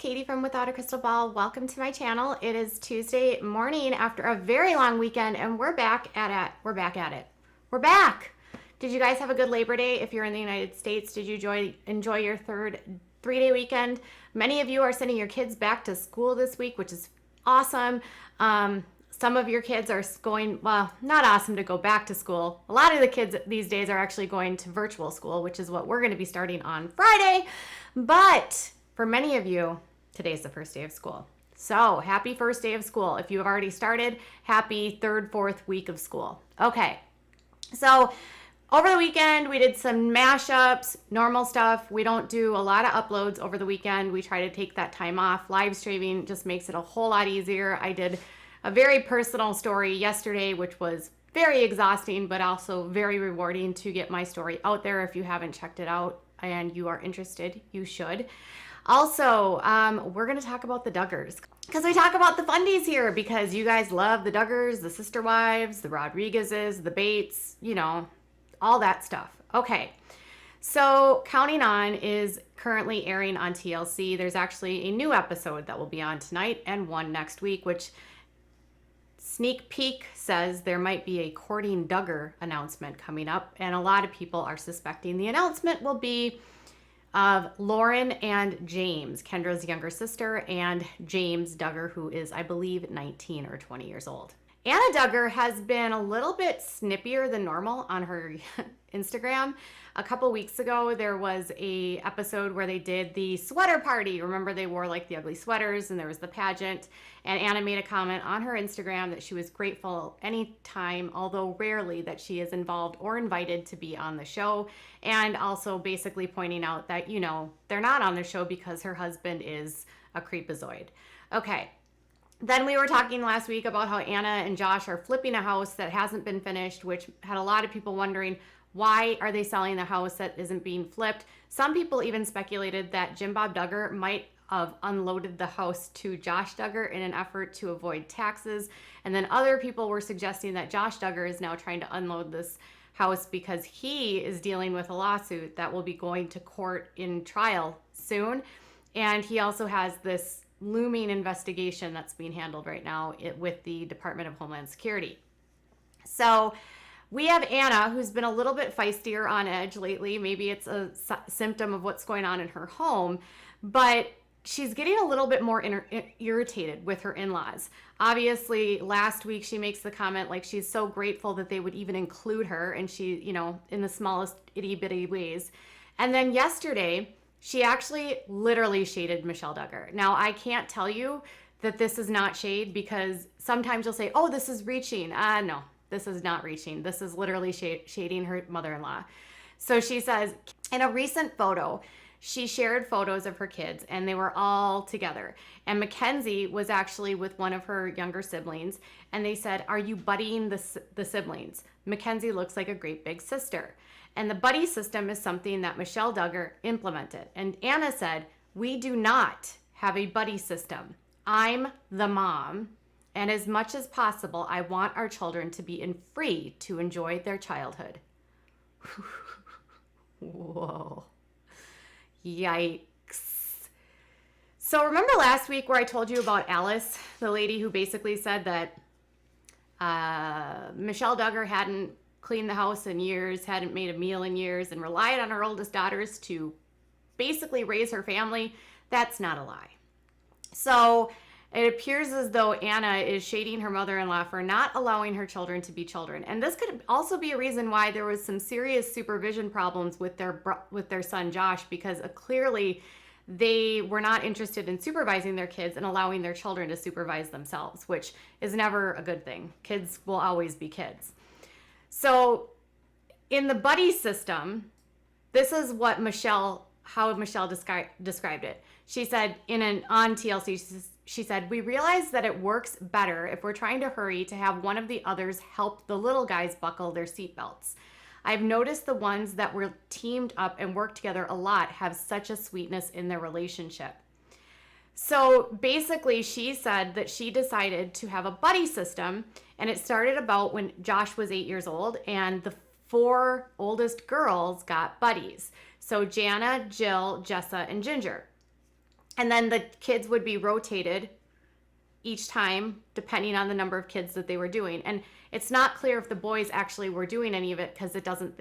Katie from Without a Crystal Ball. Welcome to my channel. It is Tuesday morning after a very long weekend, and we're back at it. We're back. Did you guys have a good Labor Day? If you're in the United States, did you enjoy your third 3-day weekend? Many of you are sending your kids back to school this week, which is awesome. Some of your kids are going, well, not awesome to go back to school. A lot of the kids these days are actually going to virtual school, which is what we're going to be starting on Friday. But for many of you, today's the first day of school. So happy first day of school. If you have already started, happy third, fourth week of school. Okay, so over the weekend, we did some mashups, normal stuff. We don't do a lot of uploads over the weekend. We try to take that time off. Live streaming just makes it a whole lot easier. I did a very personal story yesterday, which was very exhausting, but also very rewarding to get my story out there. If you haven't checked it out and you are interested, you should. Also, we're going to talk about the Duggars, because we talk about the fundies here because you guys love the Duggars, the sister wives, the Rodriguezes, the Bates, you know, all that stuff. Okay, so Counting On is currently airing on TLC. There's actually a new episode that will be on tonight and one next week, which sneak peek says there might be a courting Duggar announcement coming up, and a lot of people are suspecting the announcement will be of Lauren and James, Kendra's younger sister, and James Duggar, who is, I believe, 19 or 20 years old. Anna Duggar has been a little bit snippier than normal on her Instagram. A couple weeks ago, there was a episode where they did the sweater party. Remember, they wore like the ugly sweaters and there was the pageant. And Anna made a comment on her Instagram that she was grateful anytime, although rarely, that she is involved or invited to be on the show. And also basically pointing out that, you know, they're not on the show because her husband is a creepazoid. Okay. Then we were talking last week about how Anna and Josh are flipping a house that hasn't been finished, which had a lot of people wondering, why are they selling the house that isn't being flipped? Some people even speculated that Jim Bob Duggar might have unloaded the house to Josh Duggar in an effort to avoid taxes. And then other people were suggesting that Josh Duggar is now trying to unload this house because he is dealing with a lawsuit that will be going to court in trial soon. And he also has this looming investigation that's being handled right now with the Department of Homeland Security. So we have Anna, who's been a little bit feistier on edge lately. Maybe it's a symptom of what's going on in her home, but she's getting a little bit more irritated with her in-laws. Obviously, last week she makes the comment like she's so grateful that they would even include her, and she, you know, in the smallest itty-bitty ways. And then yesterday, she actually literally shaded Michelle Duggar. Now, I can't tell you that this is not shade, because sometimes you'll say, oh, this is reaching. No, this is not reaching. This is literally shading her mother-in-law. So she says, in a recent photo, she shared photos of her kids and they were all together. And Mackenzie was actually with one of her younger siblings, and they said, are you buddying the siblings? Mackenzie looks like a great big sister. And the buddy system is something that Michelle Duggar implemented. And Anna said, we do not have a buddy system. I'm the mom, and as much as possible, I want our children to be free to enjoy their childhood. Whoa. Yikes. So remember last week where I told you about Alice, the lady who basically said that Michelle Duggar hadn't cleaned the house in years, hadn't made a meal in years, and relied on her oldest daughters to basically raise her family? That's not a lie. So it appears as though Anna is shading her mother-in-law for not allowing her children to be children. And this could also be a reason why there was some serious supervision problems with their son Josh, because clearly they were not interested in supervising their kids and allowing their children to supervise themselves, which is never a good thing. Kids will always be kids. So in the buddy system, this is what how Michelle described it. She said on TLC, she said, we realize that it works better if we're trying to hurry to have one of the others help the little guys buckle their seatbelts. I've noticed the ones that were teamed up and work together a lot have such a sweetness in their relationship. So basically, she said that she decided to have a buddy system, and it started about when Josh was 8 years old, and the 4 oldest girls got buddies. So Jana, Jill, Jessa, and Ginger. And then the kids would be rotated each time depending on the number of kids that they were doing. And it's not clear if the boys actually were doing any of it, because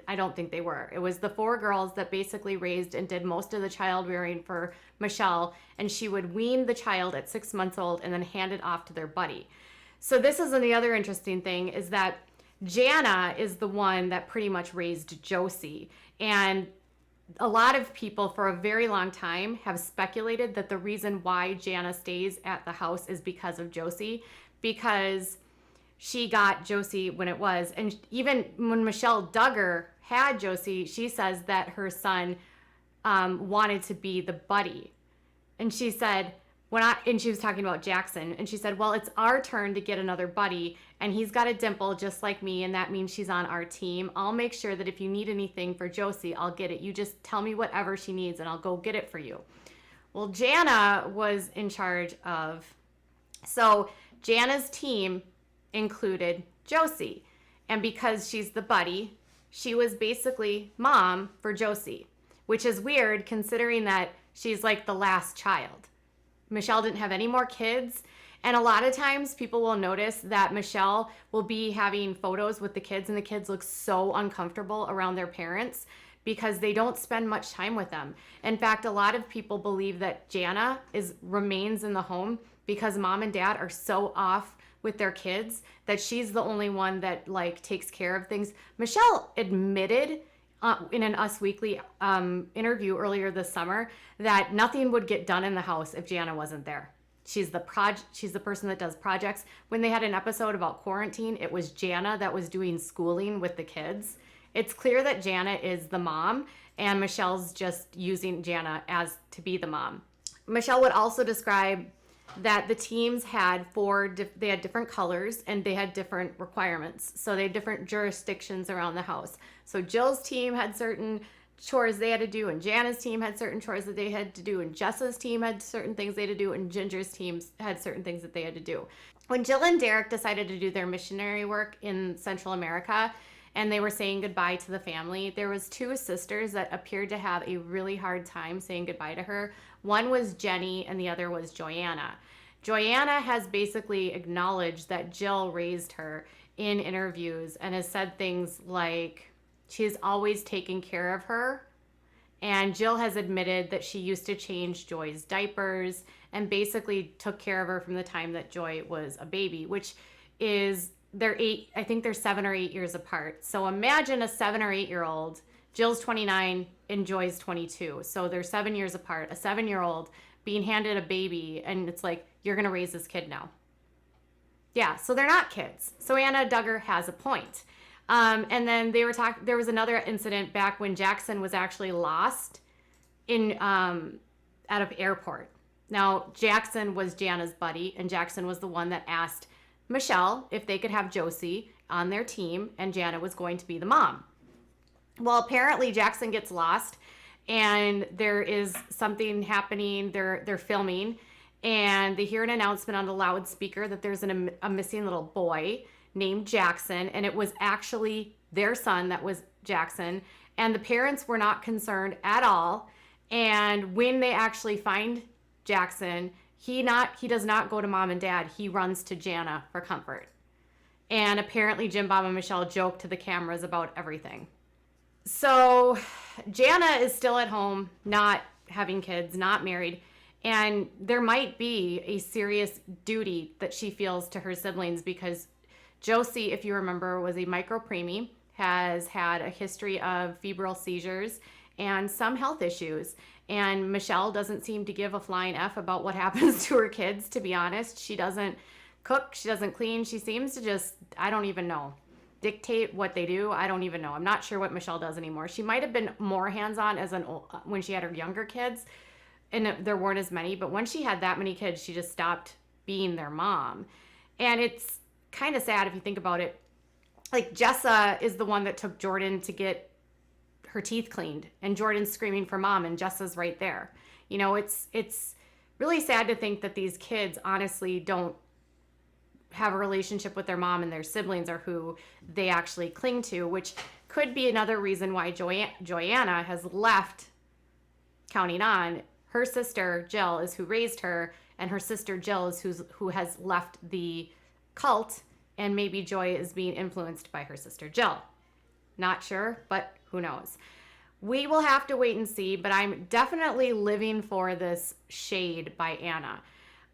I don't think they were. It was the 4 girls that basically raised and did most of the child rearing for Michelle, and she would wean the child at 6 months old and then hand it off to their buddy. So this is the other interesting thing, is that Jana is the one that pretty much raised Josie. And a lot of people for a very long time have speculated that the reason why Jana stays at the house is because of Josie, because she got Josie when it was. And even when Michelle Duggar had Josie, she says that her son wanted to be the buddy. And she said, and she was talking about Jackson, and she said, well, it's our turn to get another buddy, and he's got a dimple just like me, and that means she's on our team. I'll make sure that if you need anything for Josie, I'll get it. You just tell me whatever she needs, and I'll go get it for you. Well, Jana was in charge of, so Jana's team included Josie, and because she's the buddy, she was basically mom for Josie, which is weird considering that she's like the last child. Michelle didn't have any more kids. And a lot of times people will notice that Michelle will be having photos with the kids, and the kids look so uncomfortable around their parents because they don't spend much time with them. In fact, a lot of people believe that Jana remains in the home because mom and dad are so off with their kids that she's the only one that like takes care of things. Michelle admitted in an Us Weekly interview earlier this summer that nothing would get done in the house if Jana wasn't there. She's the person that does projects. When they had an episode about quarantine, it was Jana that was doing schooling with the kids. It's clear that Jana is the mom, and Michelle's just using Jana as to be the mom. Michelle would also describe that the teams had they had different colors and they had different requirements. So they had different jurisdictions around the house. So Jill's team had certain chores they had to do, and Jana's team had certain chores that they had to do, and Jessa's team had certain things they had to do, and Ginger's teams had certain things that they had to do. When Jill and Derek decided to do their missionary work in Central America, and they were saying goodbye to the family, there was 2 sisters that appeared to have a really hard time saying goodbye to her. One was Jenny and the other was Joanna. Joanna has basically acknowledged that Jill raised her in interviews and has said things like she's always taken care of her. And Jill has admitted that she used to change Joy's diapers and basically took care of her from the time that Joy was a baby, which is I think they're 7 or 8 years apart. So imagine a 7 or 8 year old, Jill's 29 and Joy's 22. So they're 7 years apart, a 7-year-old being handed a baby, and it's like, you're going to raise this kid now. Yeah, so they're not kids. So Anna Duggar has a point. And then they were there was another incident back when Jackson was actually lost out of airport. Now, Jackson was Jana's buddy, and Jackson was the one that asked Michelle if they could have Josie on their team, and Jana was going to be the mom. Well, apparently Jackson gets lost, and there is something happening. They're filming, and they hear an announcement on the loudspeaker that there's a missing little boy named Jackson, and it was actually their son that was Jackson, and the parents were not concerned at all. And when they actually find Jackson, he does not go to mom and dad. He runs to Jana for comfort. And apparently Jim Bob and Michelle joke to the cameras about everything. So Jana is still at home, not having kids, not married, and there might be a serious duty that she feels to her siblings, because Josie, if you remember, was a micropreemie, has had a history of febrile seizures and some health issues. And Michelle doesn't seem to give a flying F about what happens to her kids, to be honest. She doesn't cook, she doesn't clean. She seems to just, I don't even know, dictate what they do. I don't even know. I'm not sure what Michelle does anymore. She might have been more hands-on when she had her younger kids, and there weren't as many. But when she had that many kids, she just stopped being their mom. And it's kind of sad if you think about it. Like, Jessa is the one that took Jordan to get her teeth cleaned, and Jordan's screaming for mom, and Jessa's right there. You know, it's really sad to think that these kids honestly don't have a relationship with their mom, and their siblings are who they actually cling to, which could be another reason why Joanna has left Counting On. Her sister Jill is who raised her, and her sister Jill is who has left the cult, and maybe Joy is being influenced by her sister Jill. Not sure, but who knows. We will have to wait and see, but I'm definitely living for this shade by Anna.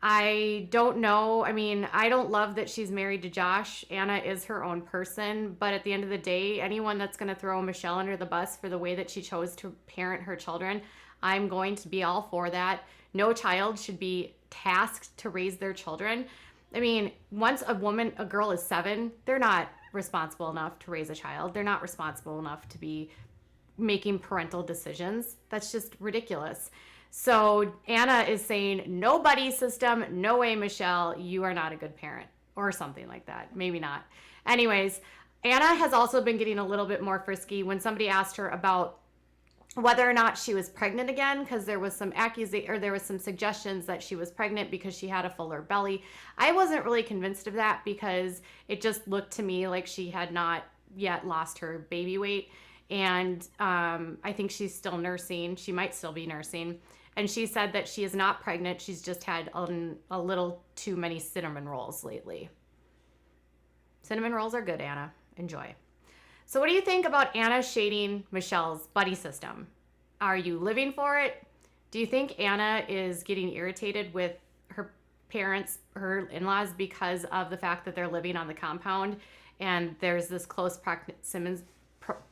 I don't know. I mean, I don't love that she's married to Josh. Anna is her own person, but at the end of the day, anyone that's going to throw Michelle under the bus for the way that she chose to parent her children, I'm going to be all for that. No child should be tasked to raise their children. I mean, once a girl is 7, they're not responsible enough to raise a child. They're not responsible enough to be making parental decisions. That's just ridiculous. So Anna is saying, no buddy system, no way, Michelle, you are not a good parent, or something like that. Maybe not. Anyways, Anna has also been getting a little bit more frisky when somebody asked her about whether or not she was pregnant again, because there was some suggestions that she was pregnant because she had a fuller belly. I wasn't really convinced of that because it just looked to me like she had not yet lost her baby weight. And I think she's still nursing. She might still be nursing. And she said that she is not pregnant. She's just had a little too many cinnamon rolls lately. Cinnamon rolls are good, Anna. Enjoy. So what do you think about Anna shading Michelle's buddy system? Are you living for it? Do you think Anna is getting irritated with her parents, her in-laws, because of the fact that they're living on the compound and there's this close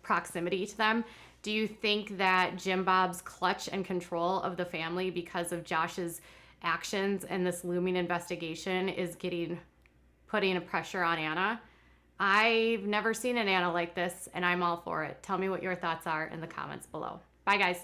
proximity to them? Do you think that Jim Bob's clutch and control of the family because of Josh's actions and this looming investigation is putting a pressure on Anna? I've never seen an Anna like this, and I'm all for it. Tell me what your thoughts are in the comments below. Bye, guys.